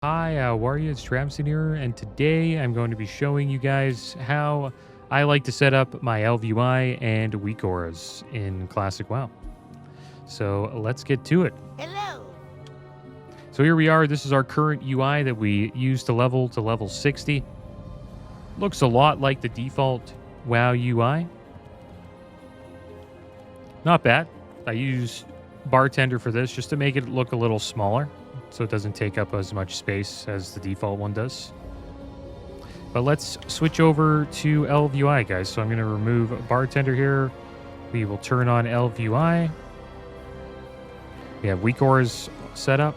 Hi, how are you? It's Tramson here, and today I'm going to be showing you guys how I like to set up my ElvUI and Weakauras in Classic WoW. So let's get to it. Hello. So here we are. This is our current UI that we use to level 60. Looks a lot like the default WoW UI. Not bad. I use Bartender for this just to make it look a little smaller, so it doesn't take up as much space as the default one does. But let's switch over to ElvUI, guys. So I'm going to remove Bartender here. We will turn on ElvUI. We have Weakauras set up.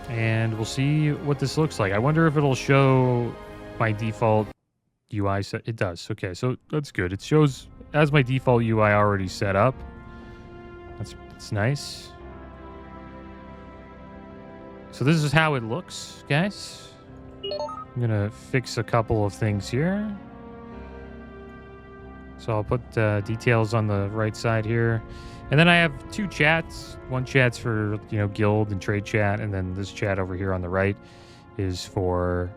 And we'll see what this looks like. I wonder if it'll show my default UI set. It does. Okay, so that's good. It shows as my default UI already set up. That's nice. So this is how it looks, guys. I'm gonna fix a couple of things here. So I'll put details on the right side here. And then I have two chats. One chat's for, guild and trade chat. And then this chat over here on the right is for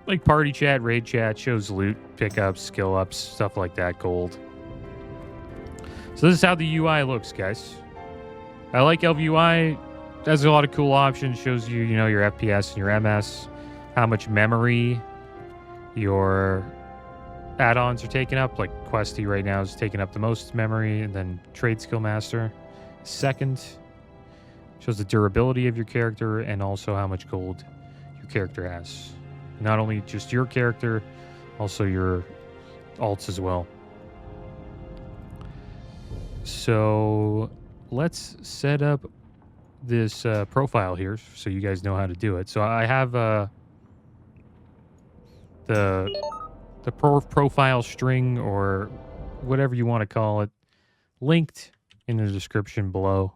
like party chat, raid chat, shows loot, pickups, skill ups, stuff like that, gold. So this is how the UI looks, guys. I like ElvUI. It has a lot of cool options. Shows you, your FPS and your MS, how much memory your add-ons are taking up. Like Questie right now is taking up the most memory, and then TradeSkillMaster second. Shows the durability of your character and also how much gold your character has. Not only just your character, also your alts as well. So let's set up this profile here so you guys know how to do it. So I have the profile string, or whatever you want to call it, linked in the description below.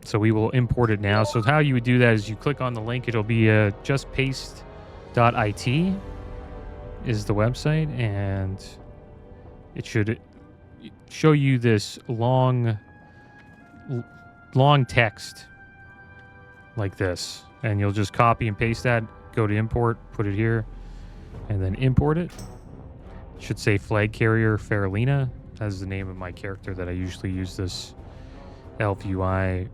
So we will import it now. So how you would do that is you click on the link. It'll be justpaste.it is the website, and it should show you this long text like this, and you'll just copy and paste that, go to import, put it here, and then import it. It should say flag carrier Faralina. That's the name of my character that I usually use this ElvUI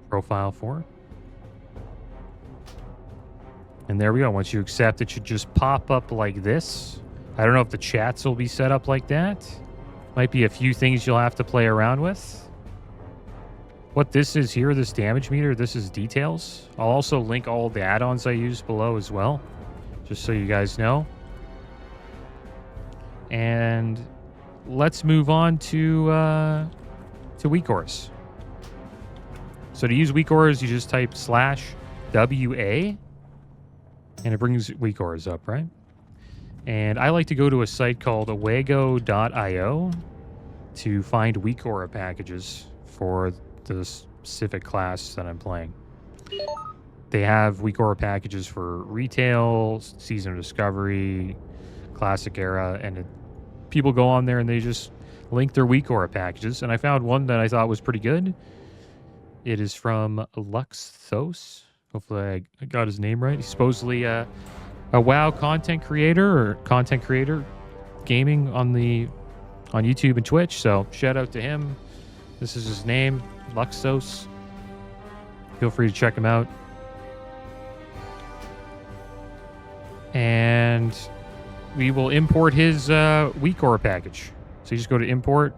profile for. And there we go. Once you accept, it should just pop up like this. I don't know if the chats will be set up like that. Might be a few things you'll have to play around with. What this is here, this damage meter, this is details. I'll also link all the add-ons I use below as well, just so you guys know. And let's move on to Weakauras. So to use Weakauras, you just type /WA, and it brings Weakauras up, right? And I like to go to a site called awego.io to find Weakaura packages for the specific class that I'm playing. They have Weakaura packages for retail, season of discovery, classic era, and people go on there and they just link their Weakaura packages. And I found one that I thought was pretty good. It is from Luxthos. Hopefully I got his name right. He's supposedly a WoW content creator gaming on YouTube and Twitch. So shout out to him. This is his name, Luxthos. Feel free to check him out. And we will import his Weakaura package. So you just go to import.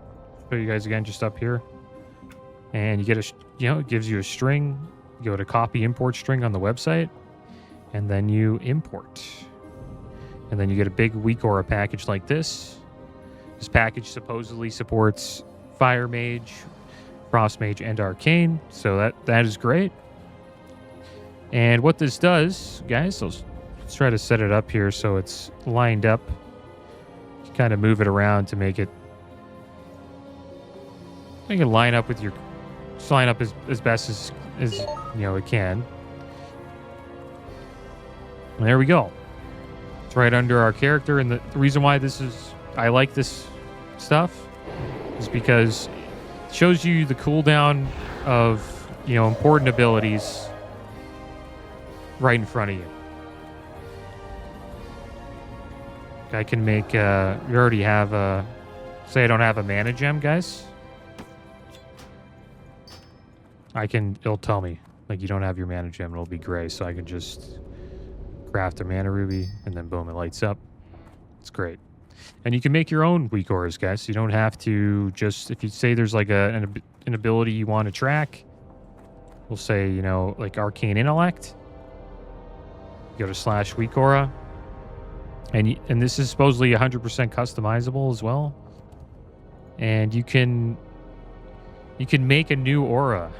Show you guys again, just up here. And you get it gives you a string. You go to copy import string on the website, and then you import. And then you get a big Weakaura package like this. This package supposedly supports Fire Mage, Frost Mage, and Arcane. So that is great. And what this does, guys, let's try to set it up here so it's lined up. You kind of move it around to make it line up with your... Just line up as best as it can. And there we go. It's right under our character, and the reason why I like this stuff is because it shows you the cooldown of, you know, important abilities right in front of you. I can make, you already have a, say I don't have a mana gem, guys. It'll tell me, like, you don't have your mana gem, it'll be gray, so I can just craft a mana ruby, and then boom, it lights up. It's great. And you can make your own Weakauras, guys. You don't have to just, if you say there's like an ability you want to track, we'll say, you know, like Arcane Intellect. You go to /Weakaura. And this is supposedly 100% customizable as well. And you can make a new aura.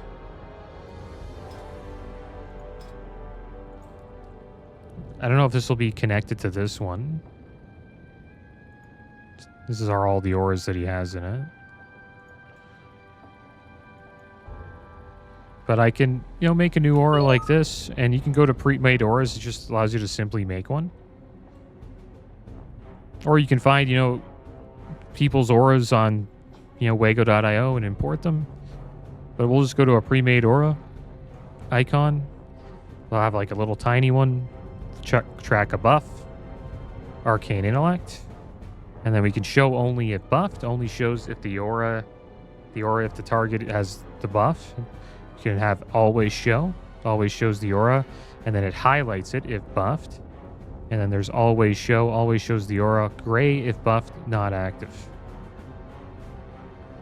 I don't know if this will be connected to this one. This is all the auras that he has in it. But I can, you know, make a new aura like this, and you can go to pre-made auras. It just allows you to simply make one. Or you can find, you know, people's auras on, you know, Wago.io and import them. But we'll just go to a pre-made aura icon. We'll have like a little tiny one. Track a buff. Arcane Intellect. And then we can show only if buffed. Only shows if the aura if the target has the buff. You can have always show. Always shows the aura. And then it highlights it if buffed. And then there's always show. Always shows the aura. Gray if buffed, not active.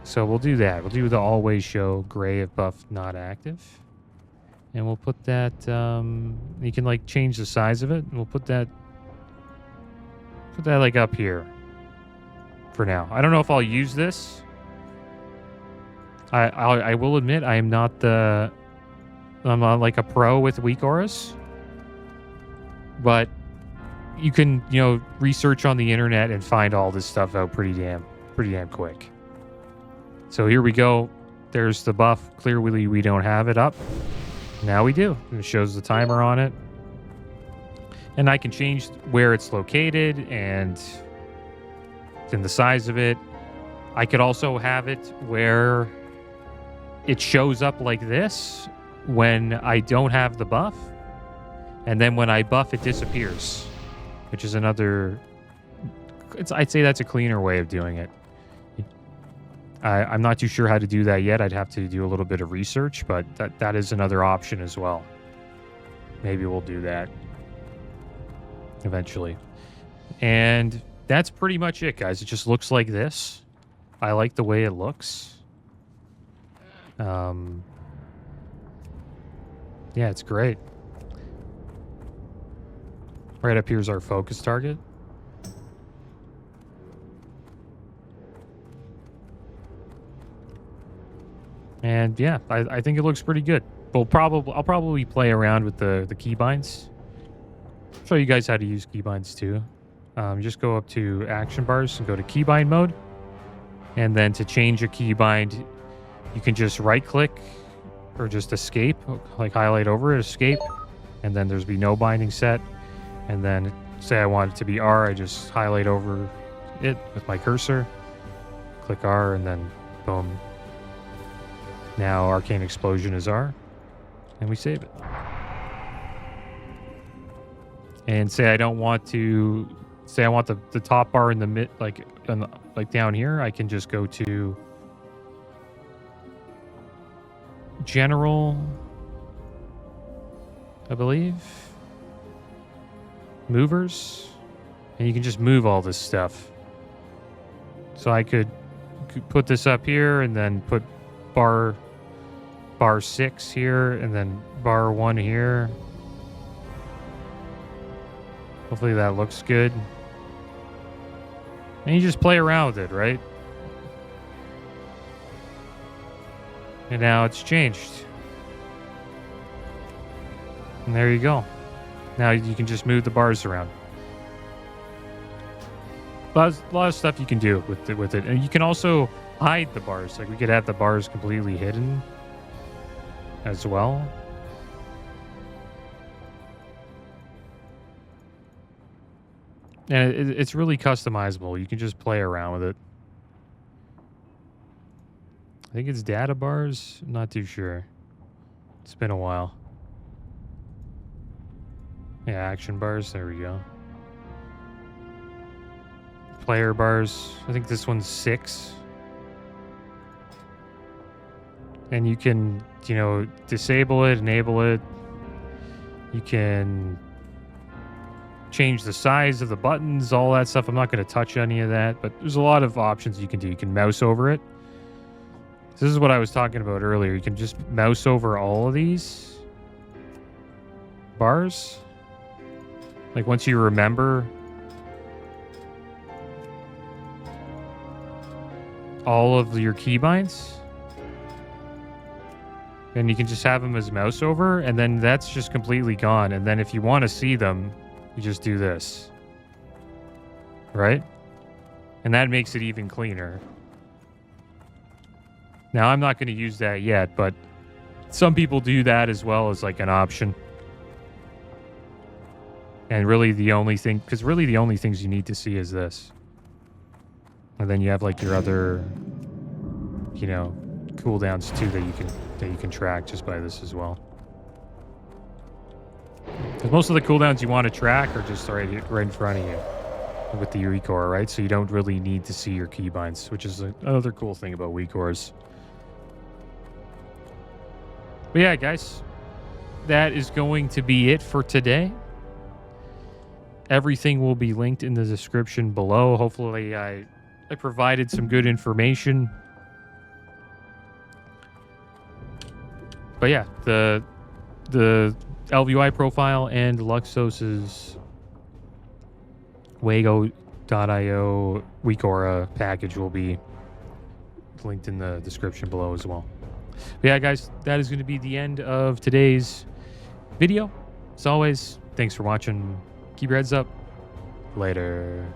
So we'll do that. We'll do the always show. Gray if buffed, not active. And we'll put that, you can like change the size of it. And we'll put that like up here for now. I don't know if I'll use this. I will admit I'm not like a pro with Weakauras. But you can, you know, research on the internet and find all this stuff out pretty damn quick. So here we go. There's the buff. Clearly we don't have it up. Now we do. And it shows the timer on it. And I can change where it's located and the size of it. I could also have it where it shows up like this when I don't have the buff. And then when I buff, it disappears. Which is another... I'd say that's a cleaner way of doing it. I'm not too sure how to do that yet. I'd have to do a little bit of research, but that is another option as well. Maybe we'll do that eventually. And that's pretty much it, guys. It just looks like this. I like the way it looks. Yeah, it's great. Right up here is our focus target. And yeah, I think it looks pretty good. I'll probably play around with the keybinds. Show you guys how to use keybinds too. Just go up to action bars and go to keybind mode. And then to change a keybind, you can just right click or just escape, like highlight over it, escape. And then there's be no binding set. And then say I want it to be R, I just highlight over it with my cursor. Click R and then boom. Now Arcane Explosion is R, and we save it. And say I don't want to, say I want the top bar in the mid, like down here. I can just go to General, I believe, Movers, and you can just move all this stuff. So I could put this up here, and then put bar 6 here, and then bar 1 here. Hopefully that looks good. And you just play around with it, right? And now it's changed. And there you go. Now you can just move the bars around. A lot of stuff you can do with it. And you can also hide the bars. Like we could have the bars completely hidden as well. And it's really customizable. You can just play around with it. I think it's data bars. I'm not too sure. It's been a while. Yeah, action bars. There we go. Player bars. I think this one's 6. And you can, you know, disable it, enable it. You can change the size of the buttons, all that stuff. I'm not going to touch any of that, but there's a lot of options you can do. You can mouse over it. This is what I was talking about earlier. You can just mouse over all of these bars. Like once you remember all of your keybinds, then you can just have them as mouse over, and then that's just completely gone. And then if you want to see them, you just do this. Right? And that makes it even cleaner. Now, I'm not going to use that yet, but some people do that as well as like an option. And really the only thing, because really the only things you need to see is this. And then you have like your other, you know, cooldowns too that you can track just by this as well. Because most of the cooldowns you want to track are just right in front of you with the Weakauras, right? So you don't really need to see your keybinds, which is another cool thing about Weakauras. But yeah, guys, that is going to be it for today. Everything will be linked in the description below. Hopefully I provided some good information. But yeah, the ElvUI profile and Luxos's Wago.io Weakauras package will be linked in the description below as well. But yeah, guys, that is going to be the end of today's video. As always, thanks for watching. Keep your heads up. Later.